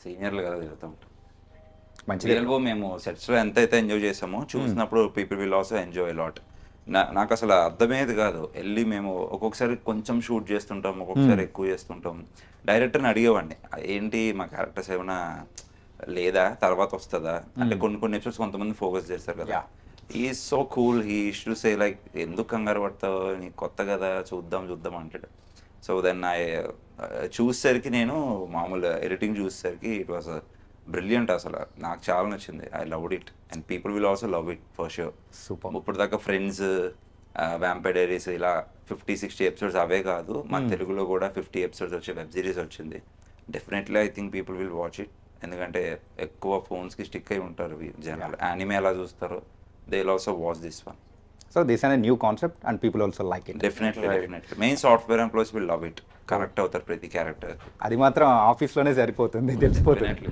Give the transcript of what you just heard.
సీనియర్లు కదా తిరుగుతూ ఉంటాం. మంచిది. రియల్గా మేము సెట్స్లో ఎంతైతే ఎంజాయ్ చేసామో చూసినప్పుడు people will also enjoy lot. నాకు అసలు అర్థమయ్యేది కాదు. వెళ్ళి మేము ఒక్కొక్కసారి కొంచెం షూట్ చేస్తుంటాం, ఒక్కొక్కసారి ఎక్కువ చేస్తుంటాం. డైరెక్టర్ని అడిగేవాడిని, ఏంటి మా క్యారెక్టర్స్ ఏమైనా లేదా తర్వాత వస్తుందా అంటే, కొన్ని కొన్ని ఎపిసోడ్స్ కొంతమంది ఫోకస్ చేస్తారు కదా. ఈ so cool, he to say like ఎందుకు కంగారు పడతావు, నీకు కొత్త కదా, చూద్దాం చూద్దాం అంటాడు. సో దెన్ ఐ చూసేసరికి, నేను మామూలు ఎడిటింగ్ చూసేసరికి ఇట్ వాస్ బ్రిలియంట్. అసలు నాకు చాలా నచ్చింది. I loved it and people will also love it for sure. Super. ఇప్పుడు దాకా ఫ్రెండ్స్, వ్యాంపైర్ డైరీస్ ఇలా 50-60 ఎపిసోడ్స్ అవే కాదు, మన తెలుగులో కూడా 50 ఎపిసోడ్స్ వచ్చే వెబ్ సిరీస్ వచ్చింది. Definitely I think people will watch it. ఎందుకంటే ఎక్కువ ఫోన్స్కి స్టిక్ అయి ఉంటారు జనాలు. యానిమే ఎలా చూస్తారో they will also watch this one. So this అనే new concept and people also like it. Definitely main software employees will love it. Correct అవుతారు ప్రతి క్యారెక్టర్. అది మాత్రం ఆఫీస్లోనే సరిపోతుంది, తెలిసిపోతుంది. డెఫినెట్లీ